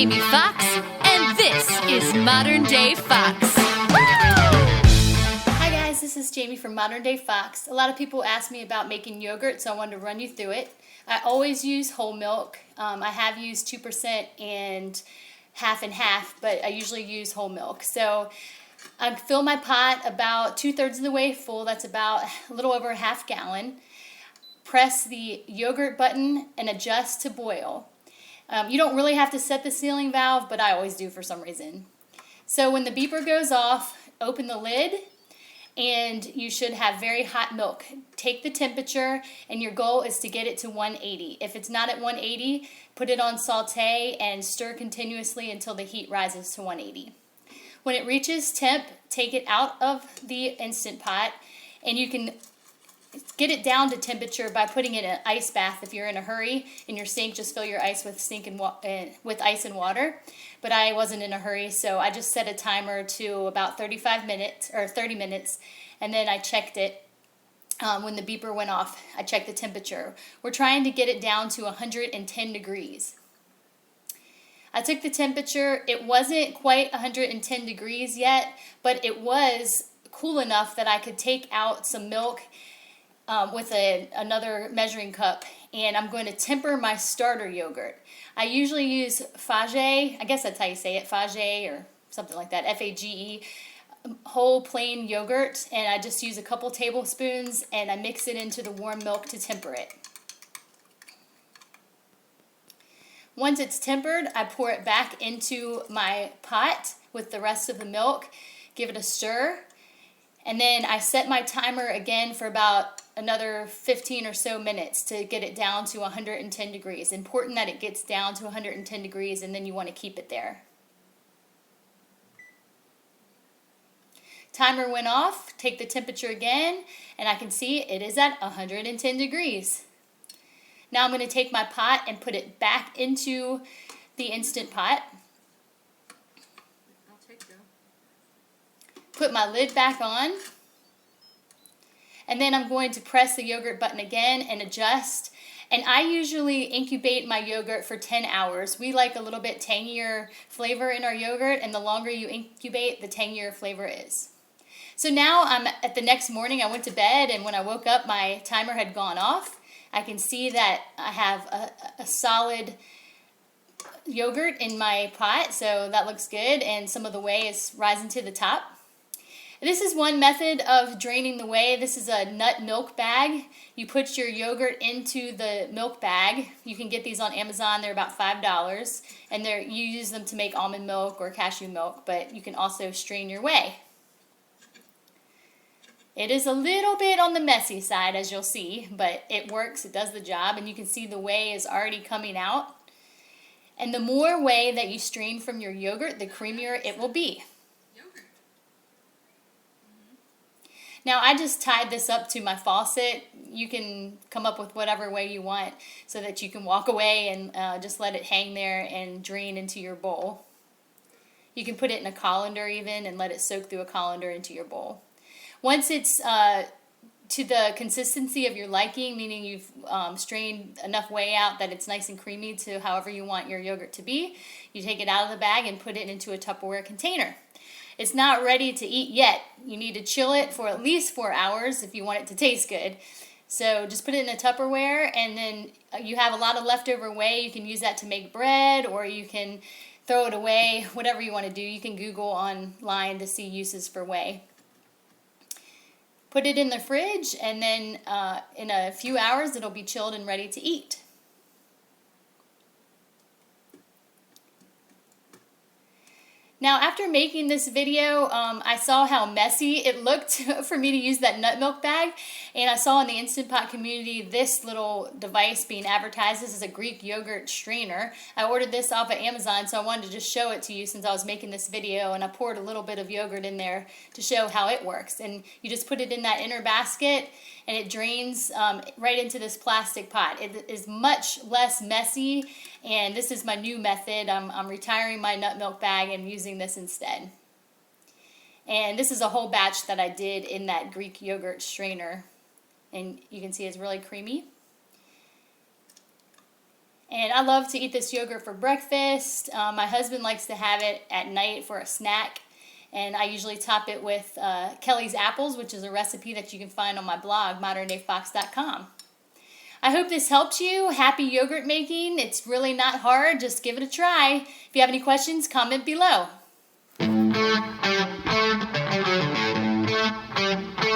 Jamie Fox, and this is Modern Day Fox. Hi guys, this is Jamie from Modern Day Fox. A lot of people ask me about making yogurt, so I wanted to run you through it. I always use whole milk. I have used 2% and half, but I usually use whole milk. So I fill my pot about 2/3 of the way full. That's about a little over a half gallon. Press the yogurt button and adjust to boil. You don't really have to set the sealing valve, but I always do for some reason. So when the beeper goes off, open the lid, and you should have very hot milk. Take the temperature, and your goal is to get it to 180. If it's not at 180, put it on saute and stir continuously until the heat rises to 180. When it reaches temp, take it out of the Instant Pot, and you can get it down to temperature by putting it in an ice bath. If you're in a hurry in your sink, just fill your ice with with ice and water. But I wasn't in a hurry, so I just set a timer to about 35 minutes or 30 minutes, and then I checked it when the beeper went off. I checked the temperature. We're trying to get it down to 110 degrees. I took the temperature. It wasn't quite 110 degrees yet, but it was cool enough that I could take out some milk with another measuring cup, and I'm going to temper my starter yogurt. I usually use Fage, I guess that's how you say it, Fage or something like that, F-A-G-E, whole plain yogurt, and I just use a couple tablespoons and I mix it into the warm milk to temper it. Once it's tempered, I pour it back into my pot with the rest of the milk, give it a stir, and then I set my timer again for about another 15 or so minutes to get it down to 110 degrees. Important that it gets down to 110 degrees, and then you want to keep it there. Timer went off, take the temperature again, and I can see it is at 110 degrees. Now I'm going to take my pot and put it back into the Instant Pot. Put my lid back on, and then I'm going to press the yogurt button again and adjust. And I usually incubate my yogurt for 10 hours. We like a little bit tangier flavor in our yogurt, and the longer you incubate, the tangier flavor is. So now I'm at the next morning. I went to bed, and when I woke up, my timer had gone off. I can see that I have a solid yogurt in my pot, so that looks good, and some of the whey is rising to the top. This is one method of draining the whey. This is a nut milk bag. You put your yogurt into the milk bag. You can get these on Amazon. They're about $5, and you use them to make almond milk or cashew milk, but you can also strain your whey. It is a little bit on the messy side, as you'll see, but it works. It does the job, and you can see the whey is already coming out. And the more whey that you strain from your yogurt, the creamier it will be. Now I just tied this up to my faucet. You can come up with whatever way you want so that you can walk away and just let it hang there and drain into your bowl. You can put it in a colander even and let it soak through a colander into your bowl. Once it's to the consistency of your liking, meaning you've strained enough whey out that it's nice and creamy to however you want your yogurt to be, you take it out of the bag and put it into a Tupperware container. It's not ready to eat yet. You need to chill it for at least 4 hours if you want it to taste good. So just put it in a Tupperware, and then you have a lot of leftover whey. You can use that to make bread, or you can throw it away, whatever you want to do. You can Google online to see uses for whey. Put it in the fridge, and then in a few hours it'll be chilled and ready to eat. Now, after making this video, I saw how messy it looked for me to use that nut milk bag, and I saw in the Instant Pot community this little device being advertised. This is a Greek yogurt strainer. I ordered this off of Amazon, so I wanted to just show it to you since I was making this video, and I poured a little bit of yogurt in there to show how it works. And you just put it in that inner basket, and it drains right into this plastic pot. It is much less messy, and this is my new method. I'm retiring my nut milk bag and using this instead. And this is a whole batch that I did in that Greek yogurt strainer, and you can see it's really creamy. And I love to eat this yogurt for breakfast. My husband likes to have it at night for a snack. And I usually top it with Kelly's apples, which is a recipe that you can find on my blog, moderndayfox.com. I hope this helped you. Happy yogurt making. It's really not hard. Just give it a try. If you have any questions, comment below.